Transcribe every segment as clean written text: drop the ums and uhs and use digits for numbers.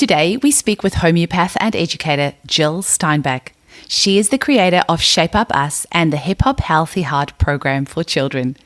Today, we speak with homeopath and educator Jyl Steinback. She is the creator of Shape Up Us and the Hip Hop Healthy Heart program for children.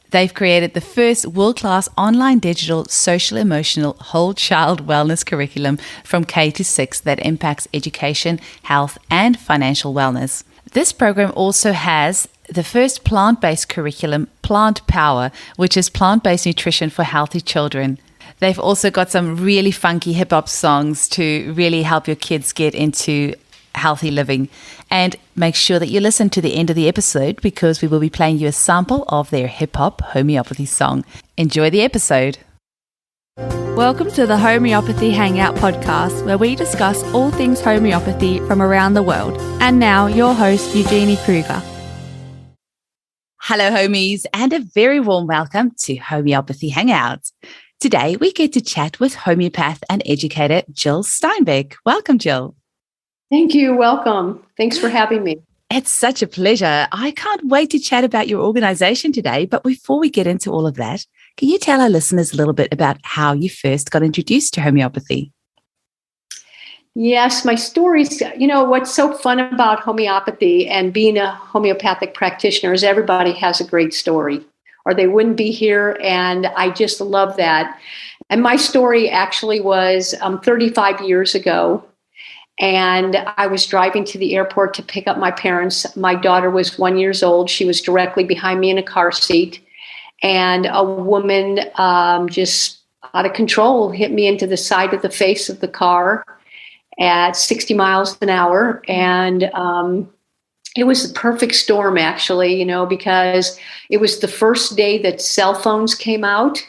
They've created the first world-class online digital social emotional whole child wellness curriculum from K to 6 that impacts education, health, and financial wellness. This program also has the first plant-based curriculum, Plant Power, which is plant-based nutrition for healthy children. They've also got some really funky hip-hop songs to really help your kids get into healthy living. And make sure that you listen to the end of the episode because we will be playing you a sample of their hip-hop homeopathy song. Enjoy the episode. Welcome to the Homeopathy Hangout podcast, where we discuss all things homeopathy from around the world. And now, your host, Eugenie Kruger. Hello, homies, and a very warm welcome to Homeopathy Hangouts. Today, we get to chat with homeopath and educator Jyl Steinback. Welcome, Jyl. Thank you. Welcome. Thanks for having me. It's such a pleasure. I can't wait to chat about your organization today. But before we get into all of that, can you tell our listeners a little bit about how you first got introduced to homeopathy? Yes, my stories, what's so fun about homeopathy and being a homeopathic practitioner is everybody has a great story, or they wouldn't be here. And I just love that. And my story actually was 35 years ago. And I was driving to the airport to pick up my parents. My daughter was 1 year old. She was directly behind me in a car seat. And a woman just out of control hit me into the side of the face of the car at 60 miles an hour. And it was the perfect storm, actually, because it was the first day that cell phones came out.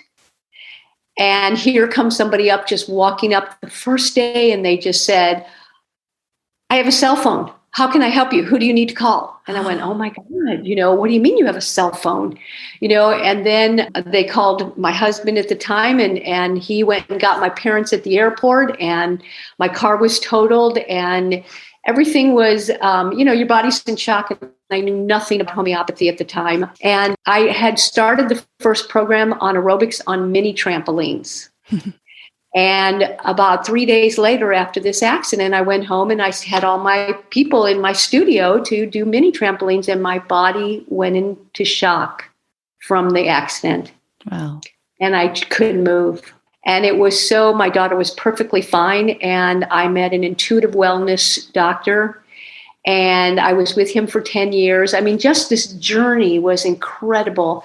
And here comes somebody up, just walking up the first day, and they just said, "I have a cell phone. How can I help you? Who do you need to call?" And I went, "Oh my God, what do you mean you have a cell phone?" And then they called my husband at the time, and he went and got my parents at the airport, and my car was totaled, and everything was, your body's in shock. And I knew nothing about homeopathy at the time. And I had started the first program on aerobics on mini trampolines. And about 3 days later after this accident, I went home and I had all my people in my studio to do mini trampolines, and my body went into shock from the accident. Wow. And I couldn't move. And it was my daughter was perfectly fine. And I met an intuitive wellness doctor, and I was with him for 10 years. I mean, just this journey was incredible.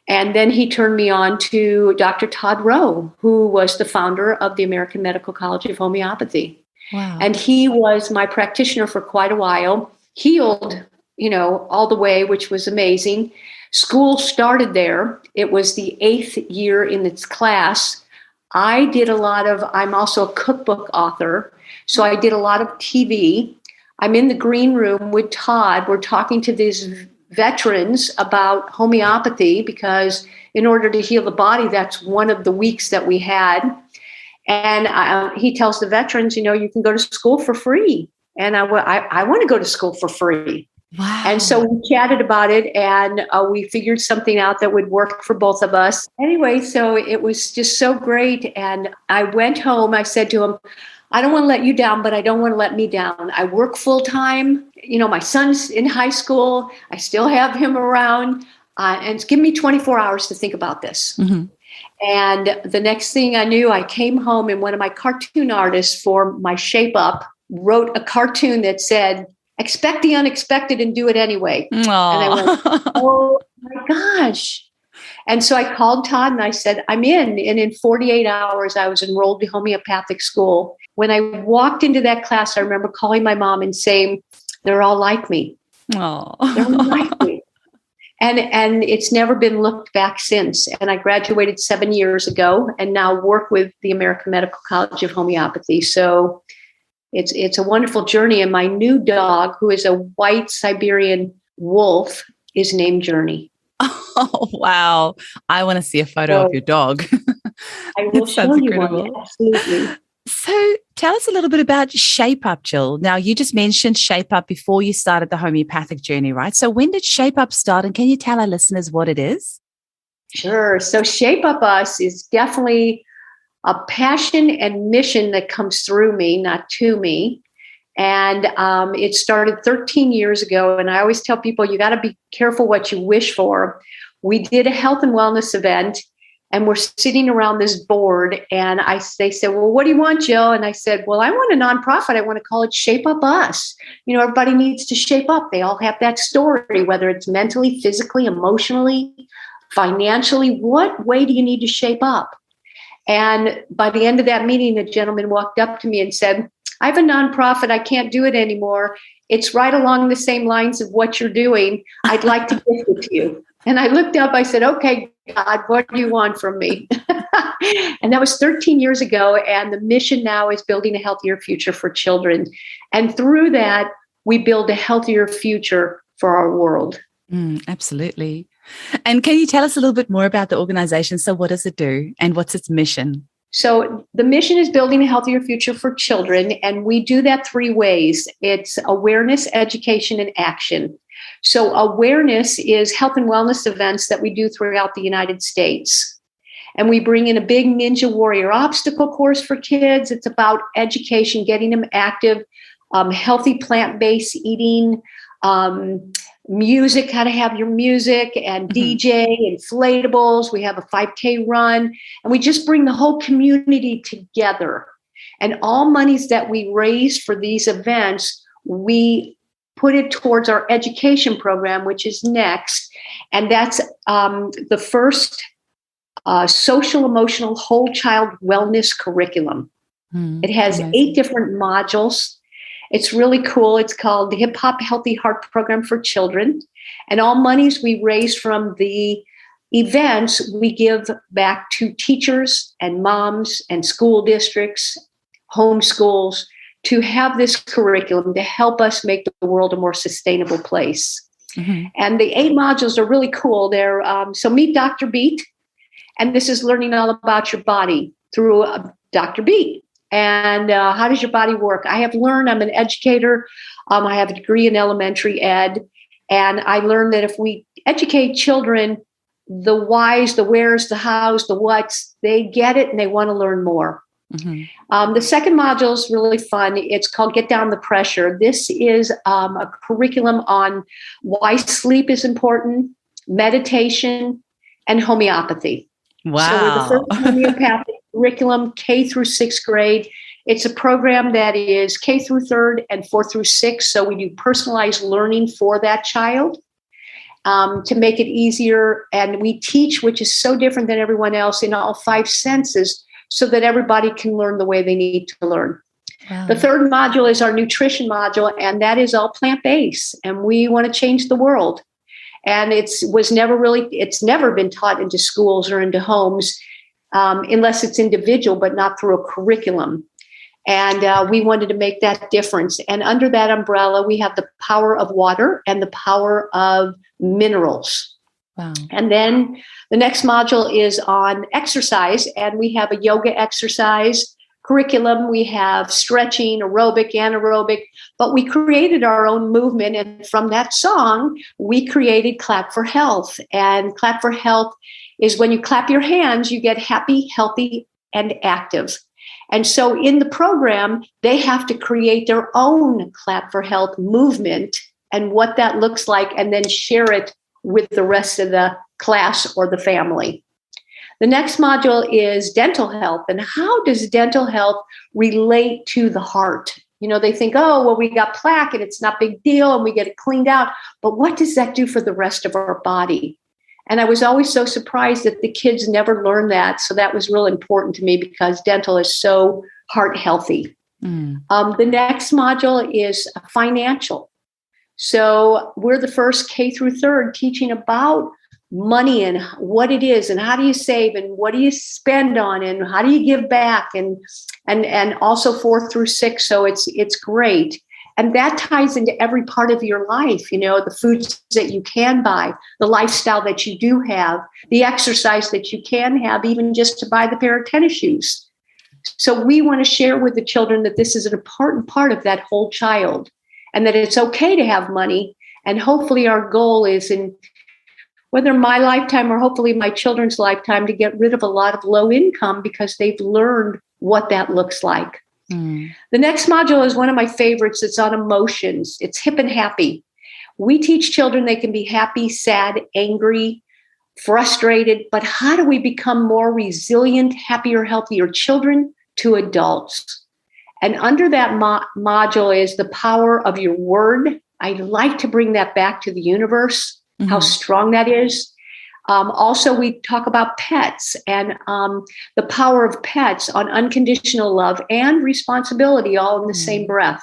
And then he turned me on to Dr. Todd Rowe, who was the founder of the American Medical College of Homeopathy. Wow. And he was my practitioner for quite a while, healed, all the way, which was amazing. School started there. It was the 8th year in its class. I'm also a cookbook author, so I did a lot of TV. I'm in the green room with Todd. We're talking to these veterans about homeopathy because in order to heal the body, that's one of the weeks that we had. And he tells the veterans, you can go to school for free. And I want to go to school for free. Wow. And so we chatted about it, and we figured something out that would work for both of us. Anyway, so it was just so great. And I went home. I said to him, "I don't want to let you down, but I don't want to let me down. I work full time. My son's in high school. I still have him around. And give me 24 hours to think about this." Mm-hmm. And the next thing I knew, I came home, and one of my cartoon artists for my Shape Up wrote a cartoon that said, "Expect the unexpected and do it anyway." Aww. And I went, "Oh my gosh." And so I called Todd and I said, "I'm in." And in 48 hours, I was enrolled in homeopathic school. When I walked into that class, I remember calling my mom and saying, "They're all like me. Aww. They're all like me." And it's never been looked back since. And I graduated 7 years ago and now work with the American Medical College of Homeopathy. So it's a wonderful journey. And my new dog, who is a white Siberian wolf, is named Journey. Oh, wow. I want to see a photo of your dog. I will show you one. Absolutely. So tell us a little bit about Shape Up, Jyl. Now, you just mentioned Shape Up before you started the homeopathic journey, right? So when did Shape Up start? And can you tell our listeners what it is? Sure. So Shape Up Us is definitely a passion and mission that comes through me, not to me. And it started 13 years ago. And I always tell people, you got to be careful what you wish for. We did a health and wellness event, and we're sitting around this board. And they said, well, what do you want, Jill? And I said, well, I want a nonprofit. I want to call it Shape Up Us. Everybody needs to shape up. They all have that story, whether it's mentally, physically, emotionally, financially. What way do you need to shape up? And by the end of that meeting, the gentleman walked up to me and said, I have a nonprofit. I can't do it anymore. It's right along the same lines of what you're doing. I'd like to gift it to you. And I looked up, I said, okay, God, what do you want from me? And that was 13 years ago. And the mission now is building a healthier future for children. And through that, we build a healthier future for our world. Absolutely. And can you tell us a little bit more about the organization? So what does it do and what's its mission? So the mission is building a healthier future for children, and we do that 3 ways. It's awareness, education, and action. So awareness is health and wellness events that we do throughout the United States. And we bring in a big Ninja Warrior obstacle course for kids. It's about education, getting them active, healthy plant-based eating, music, how to have your music, and DJ, inflatables. We have a 5K run, and we just bring the whole community together. And all monies that we raise for these events, we put it towards our education program, which is next. And that's the first social emotional whole child wellness curriculum. It has amazing. 8 different modules. It's really cool. It's called the Hip Hop Healthy Heart Program for Children. And all monies we raise from the events, we give back to teachers and moms and school districts, homeschools, to have this curriculum to help us make the world a more sustainable place. And the 8 modules are really cool. They're so meet Dr. Beat. And this is learning all about your body through Dr. Beat. And how does your body work? I'm an educator. I have a degree in elementary ed. And I learned that if we educate children, the whys, the wheres, the hows, the whats, they get it and they want to learn more. The second module is really fun. It's called Get Down the Pressure. This is a curriculum on why sleep is important, meditation, and homeopathy. Wow. So we're the first homeopathic curriculum, K through 6th grade. It's a program that is K through 3rd and 4th through 6th. So we do personalized learning for that child to make it easier. And we teach, which is so different than everyone else, in all 5 senses, so that everybody can learn the way they need to learn. Wow. The 3rd module is our nutrition module, and that is all plant-based. And we want to change the world. And it's never been taught into schools or into homes unless it's individual, but not through a curriculum. And we wanted to make that difference. And under that umbrella, we have the power of water and the power of minerals. Wow. And then the next module is on exercise, and we have a yoga exercise curriculum. We have stretching, aerobic, anaerobic, but we created our own movement. And from that song, we created Clap for Health. And Clap for Health is when you clap your hands, you get happy, healthy, and active. And so in the program, they have to create their own Clap for Health movement and what that looks like, and then share it with the rest of the class or the family. The next module is dental health. And how does dental health relate to the heart? They think, oh, well, we got plaque and it's not a big deal and we get it cleaned out. But what does that do for the rest of our body? And I was always so surprised that the kids never learned that. So that was real important to me because dental is so heart healthy. The next module is financial. So we're the first K through 3rd teaching about money and what it is and how do you save and what do you spend on and how do you give back and also 4th through 6th. So it's great. And that ties into every part of your life, the foods that you can buy, the lifestyle that you do have, the exercise that you can have, even just to buy the pair of tennis shoes. So we want to share with the children that this is an important part of that whole child and that it's okay to have money. And hopefully our goal is in whether my lifetime or hopefully my children's lifetime, to get rid of a lot of low income because they've learned what that looks like. The next module is one of my favorites. It's on emotions. It's hip and happy. We teach children they can be happy, sad, angry, frustrated, but how do we become more resilient, happier, healthier children to adults? And under that module is the power of your word. I like to bring that back to the universe, how strong that is. Also, we talk about pets and the power of pets on unconditional love and responsibility all in the same breath.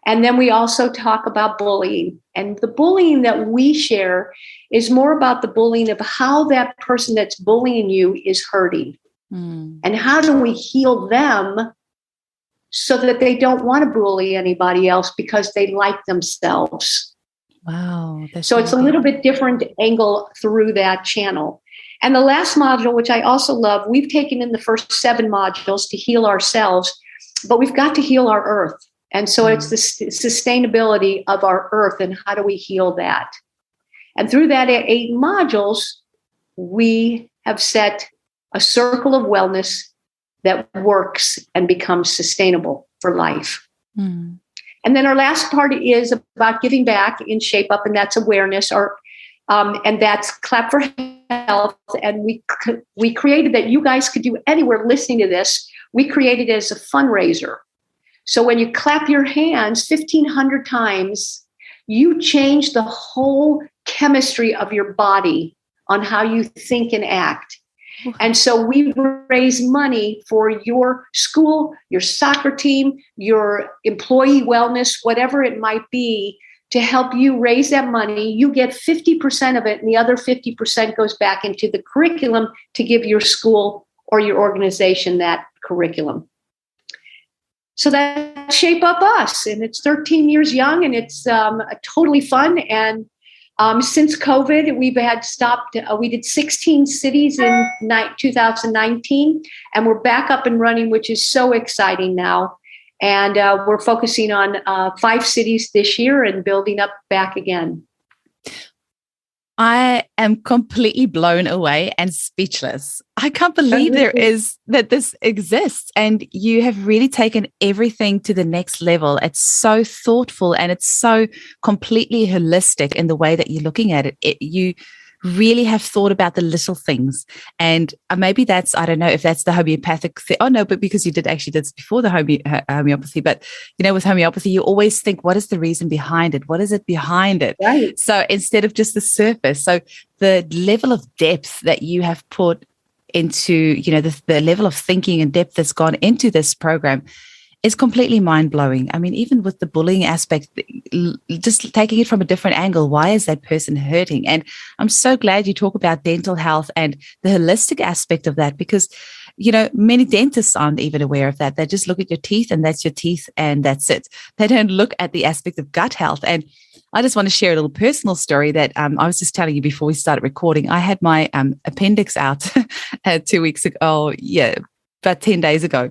And then we also talk about bullying. And the bullying that we share is more about the bullying of how that person that's bullying you is hurting. And how do we heal them so that they don't want to bully anybody else because they like themselves. Wow. So it's a little bit different angle through that channel. And the last module, which I also love, we've taken in the first 7 modules to heal ourselves, but we've got to heal our earth. And so it's the sustainability of our earth and how do we heal that? And through that 8 modules, we have set a circle of wellness that works and becomes sustainable for life. And then our last part is about giving back in Shape Up, and that's awareness, and that's Clap for Health. And we created that you guys could do anywhere listening to this. We created it as a fundraiser. So when you clap your hands 1,500 times, you change the whole chemistry of your body on how you think and act. And so we raise money for your school, your soccer team, your employee wellness, whatever it might be, to help you raise that money. You get 50% of it, and the other 50% goes back into the curriculum to give your school or your organization that curriculum. So that's Shape Up Us, and it's 13 years young, and it's totally fun. And since COVID, we did 16 cities in 2019, and we're back up and running, which is so exciting now. And we're focusing on 5 cities this year and building up back again. I am completely blown away and speechless. I can't believe that this exists, and you have really taken everything to the next level. It's so thoughtful and it's so completely holistic in the way that you're looking at it. You really have thought about the little things, and maybe that's, I don't know if that's the homeopathic thing. Oh no, but because you did this before the homeopathy, but with homeopathy, you always think, what is the reason behind it? What is it behind it? Right. So instead of just the surface, so the level of depth that you have put into, the level of thinking and depth that's gone into this program is completely mind-blowing. I mean, even with the bullying aspect, just taking it from a different angle, why is that person hurting? And I'm so glad you talk about dental health and the holistic aspect of that, because, many dentists aren't even aware of that. They just look at your teeth and that's your teeth and that's it. They don't look at the aspect of gut health. And I just want to share a little personal story that I was just telling you before we started recording. I had my appendix out 2 weeks ago, about 10 days ago.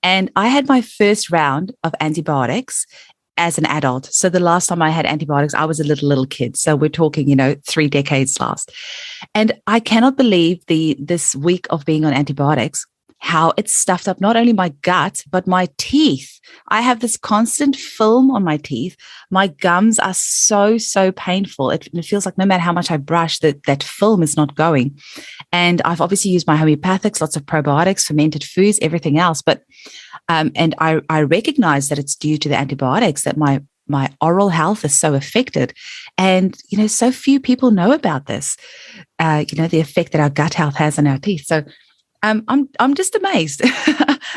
And I had my first round of antibiotics as an adult. So the last time I had antibiotics, I was a little kid. So we're talking, 3 decades last. And I cannot believe this week of being on antibiotics, how it stuffed up not only my gut, but my teeth. I have this constant film on my teeth. My gums are so painful. It feels like no matter how much I brush, that film is not going. And I've obviously used my homeopathics, lots of probiotics, fermented foods, everything else. But and I recognize that it's due to the antibiotics that my oral health is so affected. And, so few people know about this, the effect that our gut health has on our teeth. So I'm just amazed,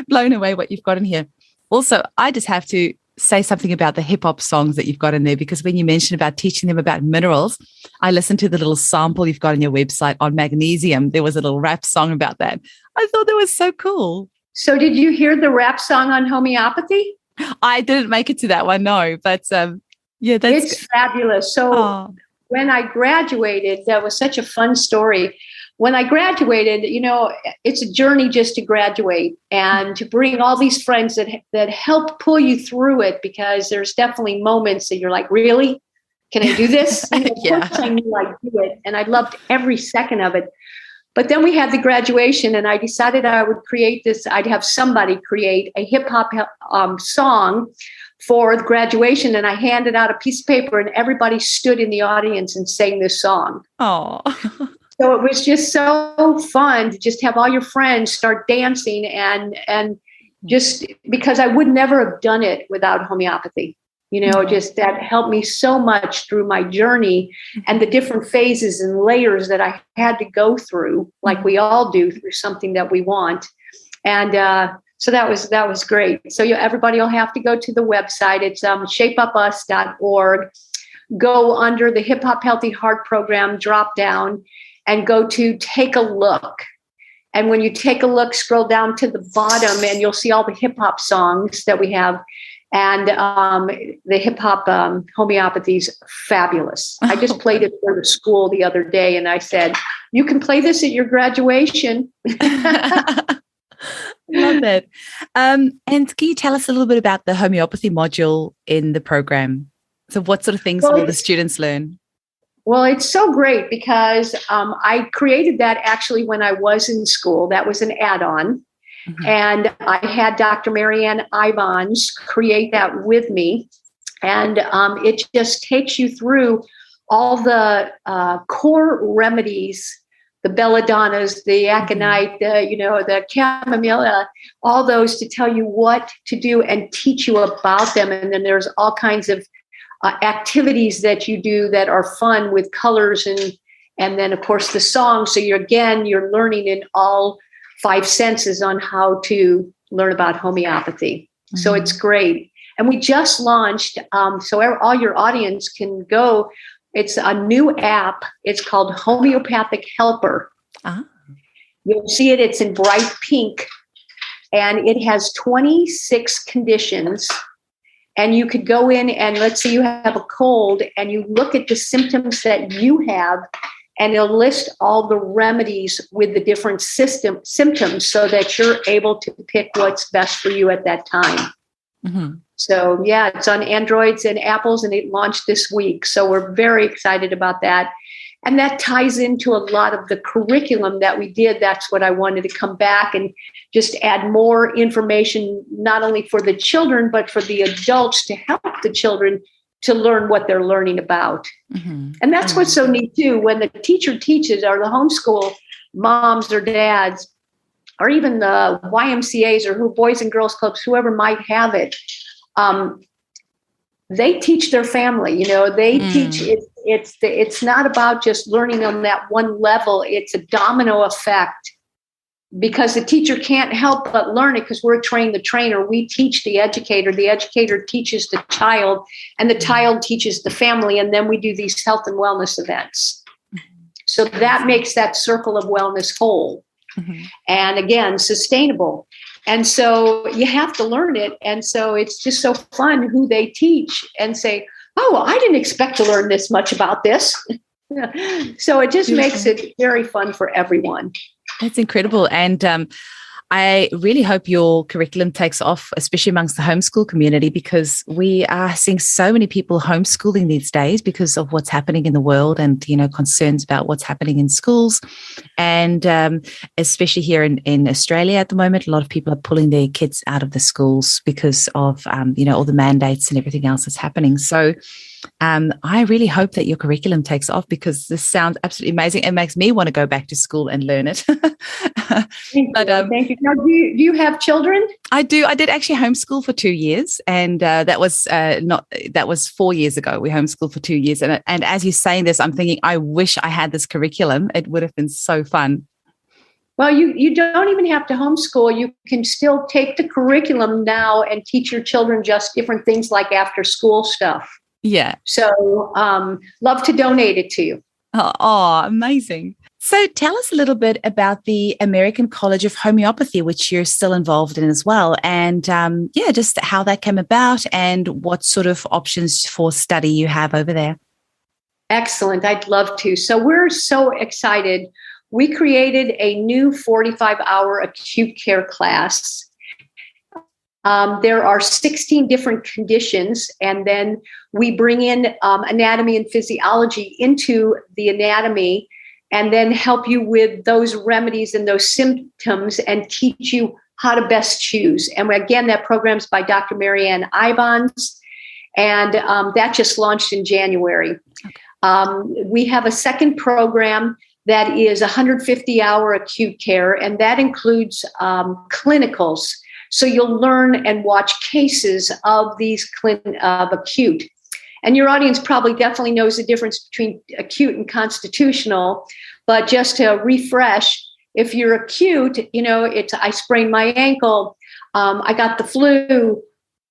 blown away what you've got in here. Also, I just have to say something about the hip hop songs that you've got in there, because when you mentioned about teaching them about minerals, I listened to the little sample you've got on your website on magnesium. There was a little rap song about that. I thought that was so cool. So did you hear the rap song on homeopathy? I didn't make it to that one, no, but it's fabulous. So when I graduated, that was such a fun story. When I graduated, it's a journey just to graduate and to bring all these friends that help pull you through it, because there's definitely moments that you're like, really? Can I do this? Of Yeah. course I knew I'd do it, and I loved every second of it. But then we had the graduation, and I decided I would create this. I'd have somebody create a hip hop song for the graduation, and I handed out a piece of paper, and everybody stood in the audience and sang this song. Oh. So it was just so fun to just have all your friends start dancing, and just because I would never have done it without homeopathy. Just that helped me so much through my journey and the different phases and layers that I had to go through, like we all do through something that we want. And so that was great. So everybody will have to go to the website. It's shapeupus.org. Go under the Hip Hop Healthy Heart Program, drop down, and go to Take a Look. And when you take a look, scroll down to the bottom, and you'll see all the hip hop songs that we have. And the hip hop homeopathy is fabulous. I just played it for the school the other day, and I said, "You can play this at your graduation." Love it. And can you tell us a little bit about the homeopathy module in the program? So, what sort of things will the students learn? Well, it's so great because I created that actually when I was in school. That was an add-on. Mm-hmm. And I had Dr. Marianne Ivans create that with me. And it just takes you through all the core remedies, the belladonnas, the aconite, the chamomilla, all those to tell you what to do and teach you about them. And then there's all kinds of activities that you do that are fun with colors and then, of course, the song. So you're learning in all 5 senses on how to learn about homeopathy. Mm-hmm. So it's great. And we just launched, so all your audience can go. It's a new app. It's called Homeopathic Helper. Uh-huh. You'll see it. It's in bright pink. And it has 26 conditions. And you could go in and let's say you have a cold and you look at the symptoms that you have, and it'll list all the remedies with the different symptoms so that you're able to pick what's best for you at that time. Mm-hmm. So, yeah, it's on Androids and Apples, and it launched this week. So we're very excited about that. And that ties into a lot of the curriculum that we did. That's what I wanted to come back and just add more information, not only for the children, but for the adults to help the children to learn what they're learning about. Mm-hmm. And that's what's so neat too, when the teacher teaches, or the homeschool moms or dads, or even the YMCAs or Boys and Girls Clubs, whoever might have it, they teach their family. They teach it. It's not about just learning on that one level. It's a domino effect, because the teacher can't help but learn it, because we're trained the trainer. We teach the educator teaches the child, and the child teaches the family, and then we do these health and wellness events. So that makes that circle of wellness whole. Mm-hmm. And again, sustainable. And so you have to learn it. And so it's just so fun who they teach and say, oh, well, I didn't expect to learn this much about this. So it just makes it very fun for everyone. That's incredible. And I really hope your curriculum takes off, especially amongst the homeschool community, because we are seeing so many people homeschooling these days because of what's happening in the world and, concerns about what's happening in schools. And especially here in Australia at the moment, a lot of people are pulling their kids out of the schools because of, all the mandates and everything else that's happening. So I really hope that your curriculum takes off, because this sounds absolutely amazing. It makes me want to go back to school and learn it. Thank you. Now, do you have children? I do. I did actually homeschool for 2 years, and that was 4 years ago. We homeschooled for 2 years, and as you're saying this, I'm thinking, I wish I had this curriculum. It would have been so fun. Well, you don't even have to homeschool. You can still take the curriculum now and teach your children just different things like after school stuff. Yeah. So love to donate it to you. Oh, amazing. So tell us a little bit about the American College of Homeopathy, which you're still involved in as well. And just how that came about and what sort of options for study you have over there. Excellent. I'd love to. So we're so excited. We created a new 45-hour acute care class. There are 16 different conditions, and then we bring in anatomy and physiology into the anatomy and then help you with those remedies and those symptoms and teach you how to best choose. And again, that program's by Dr. Marianne Ivans, and that just launched in January. Okay. We have a second program that is 150-hour acute care, and that includes clinicals. So you'll learn and watch cases of these of acute. And your audience probably definitely knows the difference between acute and constitutional. But just to refresh, if you're acute, it's I sprained my ankle, I got the flu.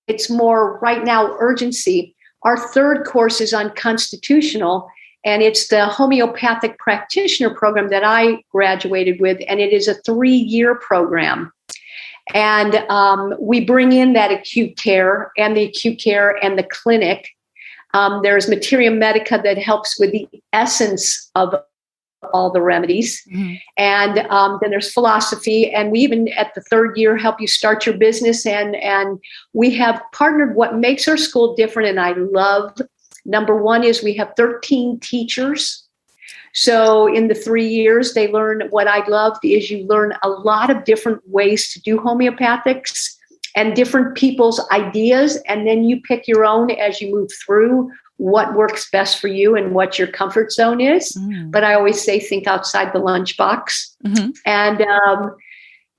It's more right now urgency. Our third course is on constitutional, and it's the homeopathic practitioner program that I graduated with, and it is a 3-year program. And we bring in that acute care and the clinic. There's materia medica that helps with the essence of all the remedies. Mm-hmm. And then there's philosophy. And we even at the 3rd year help you start your business. And we have partnered what makes our school different. And I love, number one is we have 13 teachers. So in the 3 years, they learn what I love is you learn a lot of different ways to do homeopathics and different people's ideas. And then you pick your own as you move through what works best for you and what your comfort zone is. Mm. But I always say, think outside the lunchbox. Mm-hmm. And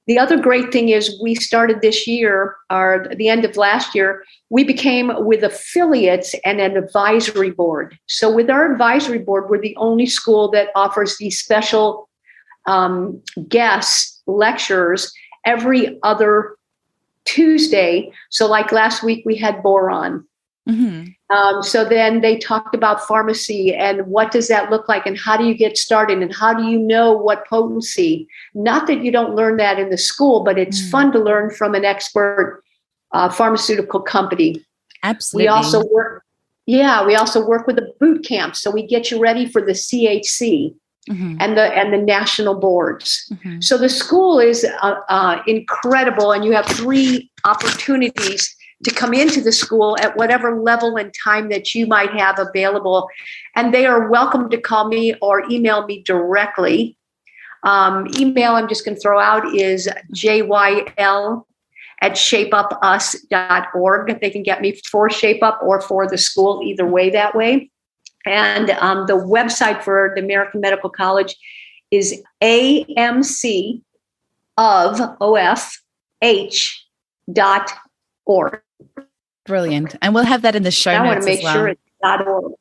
the other great thing is we started this year, or the end of last year, we became with affiliates and an advisory board. So with our advisory board, we're the only school that offers these special guest lectures every other Tuesday. So like last week, we had boron. Mm-hmm. So then they talked about pharmacy and what does that look like and how do you get started and how do you know what potency? Not that you don't learn that in the school, but it's fun to learn from an expert pharmaceutical company. Absolutely. We also work with the boot camp. So we get you ready for the CHC and the national boards. Mm-hmm. So the school is incredible, and you have 3 opportunities to come into the school at whatever level and time that you might have available. And they are welcome to call me or email me directly. Email I'm just going to throw out is jyl@shapeupus.org. They can get me for Shape Up or for the school, either way that way. And the website for the American Medical College is amcofh.org. Brilliant. And we'll have that in the show notes. I want to make sure it's .org.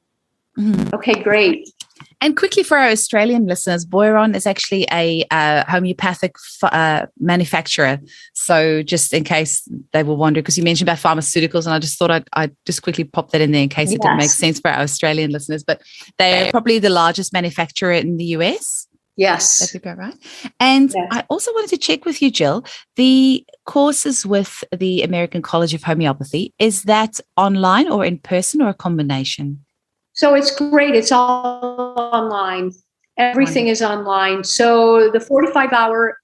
Mm-hmm. Okay, great. And quickly for our Australian listeners, Boiron is actually a homeopathic manufacturer. So just in case they were wondering, because you mentioned about pharmaceuticals, and I just thought I'd just quickly pop that in there in case it didn't make sense for our Australian listeners. But they're probably the largest manufacturer in the US. Yes. That would go right. And I also wanted to check with you, Jyl, the courses with the American College of Homeopathy, is that online or in person or a combination? So it's great. It's all online. Everything is online. So the 45-hour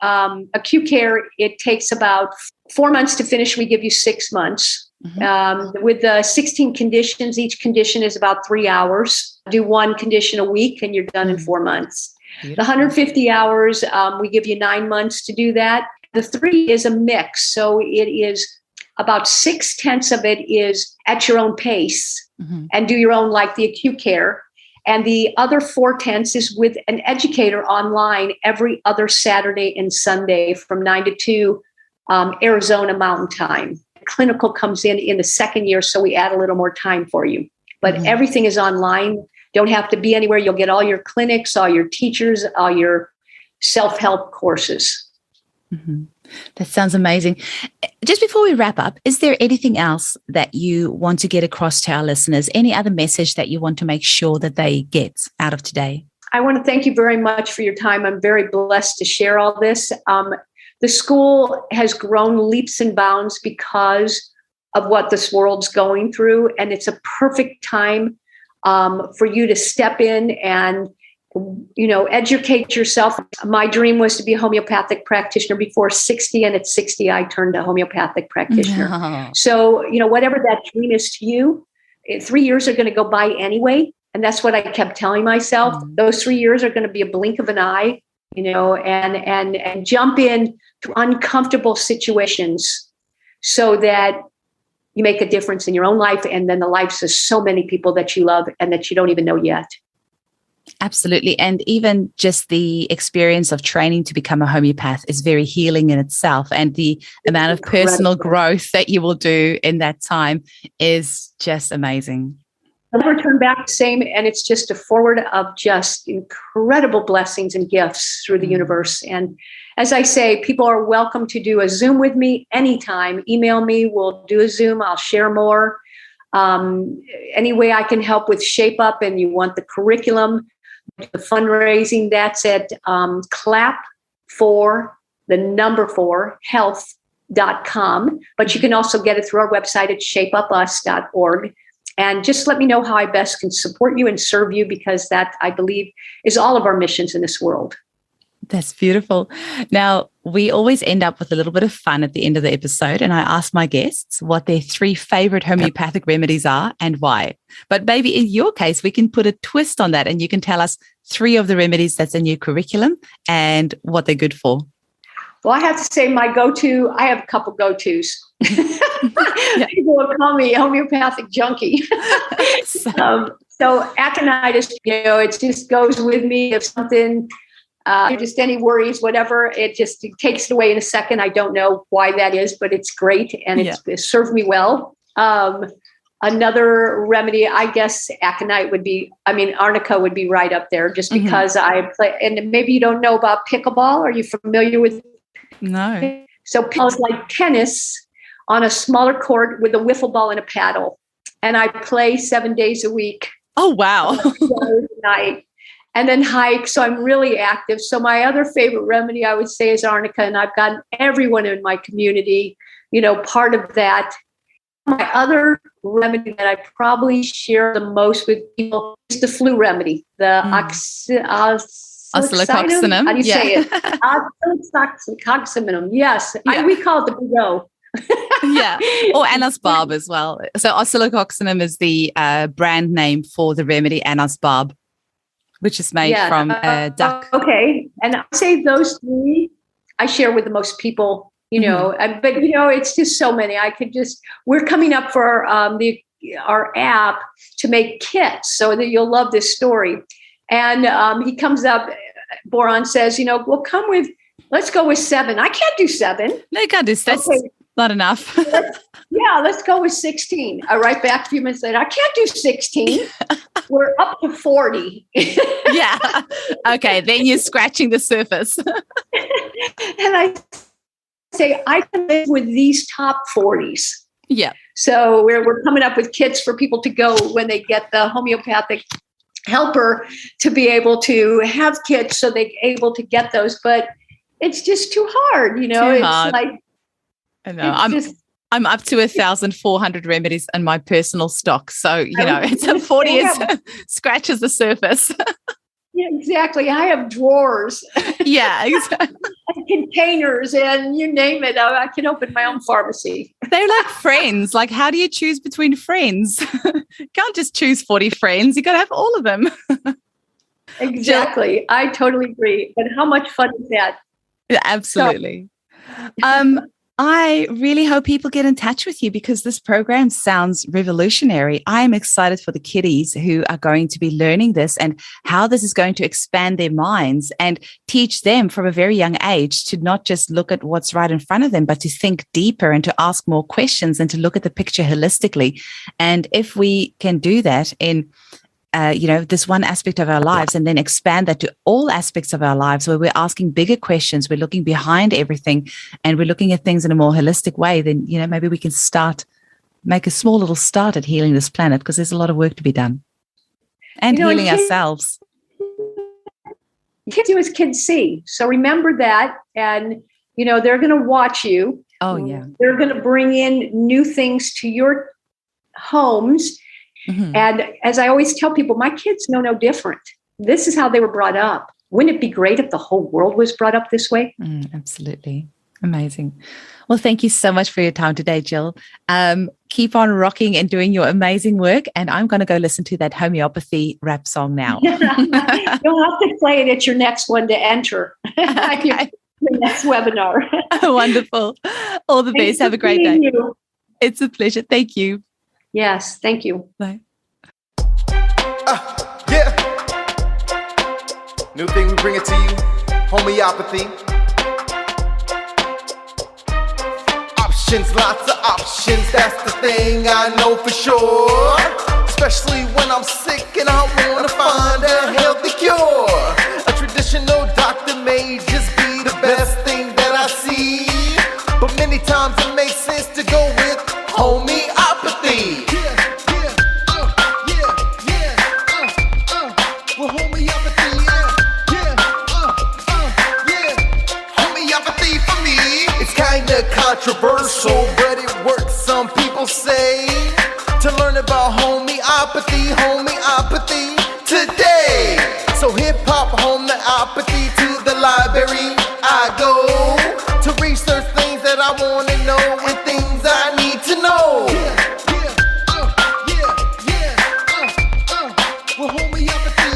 acute care, it takes about 4 months to finish. We give you 6 months. Mm-hmm. With the 16 conditions, each condition is about 3 hours. Do 1 condition a week and you're done in 4 months. Beautiful. The 150 hours, we give you 9 months to do that. The 3 is a mix. So it is about 6/10 of it is at your own pace and do your own, like the acute care. And the other 4/10 is with an educator online every other Saturday and Sunday from 9 to 2 Arizona Mountain Time. Clinical comes in the 2nd year, so we add a little more time for you. But everything is online. Don't have to be anywhere. You'll get all your clinics, all your teachers, all your self-help courses. Mm-hmm. That sounds amazing. Just before we wrap up, is there anything else that you want to get across to our listeners? Any other message that you want to make sure that they get out of today? I want to thank you very much for your time. I'm very blessed to share all this. The school has grown leaps and bounds because of what this world's going through, and it's a perfect time for you to step in and educate yourself. My dream was to be a homeopathic practitioner before 60. And at 60, I turned a homeopathic practitioner. No. So, whatever that dream is to you, 3 years are going to go by anyway. And that's what I kept telling myself. Those 3 years are going to be a blink of an eye, and jump in to uncomfortable situations so that you make a difference in your own life and then the lives of so many people that you love and that you don't even know yet. Absolutely. And even just the experience of training to become a homeopath is very healing in itself. And the amount of personal growth that you will do in that time is just amazing. I'll never turn back the same. And it's just a forward of just incredible blessings and gifts through the universe. And as I say, people are welcome to do a Zoom with me anytime. Email me. We'll do a Zoom. I'll share more. Any way I can help with Shape Up and you want the curriculum, the fundraising, that's at clap4health.com. But you can also get it through our website at shapeupus.org. And just let me know how I best can support you and serve you, because that, I believe, is all of our missions in this world. That's beautiful. Now, we always end up with a little bit of fun at the end of the episode, and I ask my guests what their 3 favorite homeopathic remedies are and why. But maybe in your case, we can put a twist on that and you can tell us 3 of the remedies that's in your curriculum and what they're good for. Well, I have to say I have a couple go-tos. People will call me a homeopathic junkie. So aconitis, it just goes with me. If something, just any worries, whatever, it takes it away in a second. I don't know why that is, but it's great. And it served me well. Another remedy, I guess arnica would be right up there just because I play, and maybe you don't know about pickleball. Are you familiar with? No. So it's like tennis on a smaller court with a wiffle ball and a paddle. And I play 7 days a week. Oh, wow. Night. And then hike. So I'm really active. So my other favorite remedy, I would say, is arnica. And I've gotten everyone in my community, part of that. My other remedy that I probably share the most with people is the flu remedy, the oscillococcinum. How do you say it? Oscillococcinum. Yes. We call it the big O. Or Annas barb as well. So oscillococcinum is the brand name for the remedy Annas barb, which is made from duck. Okay. And I say those 3 I share with the most people, but it's just so many. We're coming up for our app to make kits so that you'll love this story. And he comes up, Boron says, let's go with 7. I can't do 7. No, you can't do 7. That's not enough. Let's go with 16. I write back a few minutes later. I can't do 16. We're up to 40. Okay, then you're scratching the surface. And I say, I can live with these top 40s. Yeah. So we're coming up with kits for people to go when they get the homeopathic helper to be able to have kits so they're able to get those. But it's just too hard, Too it's hard. like, I know. I'm up to 1,400 remedies in my personal stock. So, it's a 40 scratches the surface. Yeah, exactly. I have drawers. Yeah, exactly. And containers and you name it. I can open my own pharmacy. They're like friends. Like, how do you choose between friends? You can't just choose 40 friends. You got to have all of them. Exactly. I totally agree. But how much fun is that? Yeah, absolutely. I really hope people get in touch with you because this program sounds revolutionary. I'm excited for the kiddies who are going to be learning this and how this is going to expand their minds and teach them from a very young age to not just look at what's right in front of them, but to think deeper and to ask more questions and to look at the picture holistically. And if we can do that in this one aspect of our lives and then expand that to all aspects of our lives where we're asking bigger questions, we're looking behind everything and we're looking at things in a more holistic way, then, maybe we can make a small little start at healing this planet because there's a lot of work to be done and healing ourselves. Kids do as kids see. So remember that. And, they're going to watch you. Oh, yeah. They're going to bring in new things to your homes. Mm-hmm. And as I always tell people, my kids know no different. this is how they were brought up. Wouldn't it be great if the whole world was brought up this way? Absolutely. Amazing. Well, thank you so much for your time today, Jyl. Keep on rocking and doing your amazing work. And I'm going to go listen to that homeopathy rap song now. You'll have to play it at your next one to enter. Okay. The next webinar. Wonderful. All the best. Have a great day. You. It's a pleasure. Thank you. Yes, thank you. Bye. Yeah. New thing, we bring it to you. Homeopathy. Options, lots of options. That's the thing I know for sure. Especially when I'm sick and I wanna find a healthy cure. A traditional doctor may just be the best thing that I see, but many times it makes sense to go with homeopathy. Well, homeopathy, homeopathy for me. It's kinda controversial, but it works, some people say. To learn about homeopathy today. So hip-hop homeopathy, to the library I go to research things that I want to know and things I need to know. Well, homeopathy,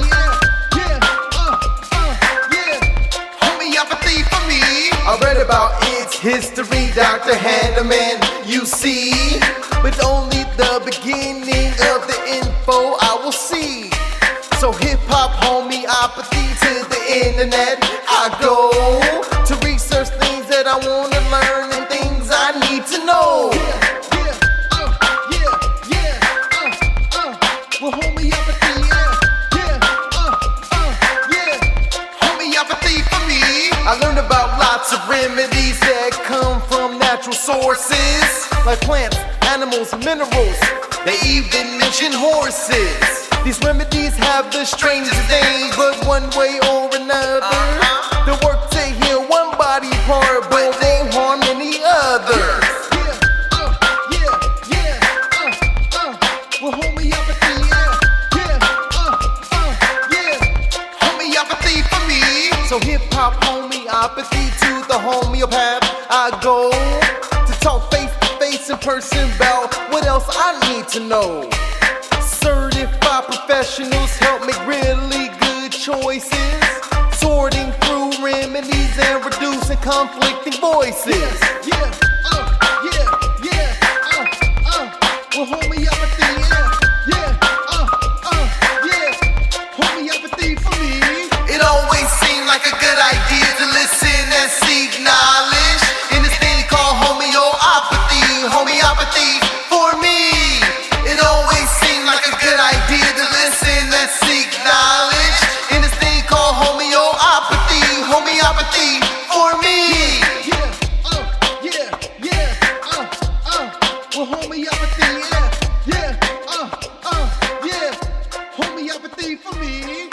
homeopathy for me. I read about its history, Dr. Hanneman, you see, but only the beginning of the info I will see. So hip-hop homeopathy, to the internet I go to research things that I want to learn and things I need to know. Well, homeopathy, homeopathy for me. I learned about lots of remedies that come from natural sources, like plants, animals, minerals. They even mention horses. These remedies have the strangest things, but one way or another, they work to heal one body part, but they harm any others. Well, homeopathy, homeopathy for me. So hip-hop homeopathy, to the homeopath I go to talk face-to-face in person about what else I need to know. Certified professionals help make really good choices, sorting through remedies and reducing conflicting voices. Well, homeopathy, homeopathy for me. It always seemed like a good idea to listen and seek knowledge in this thing called homeopathy. Homeopathy for me. It always seemed like a good idea to listen and seek knowledge in this thing called homeopathy. Homeopathy for me. Well, homeopathy, homeopathy for me.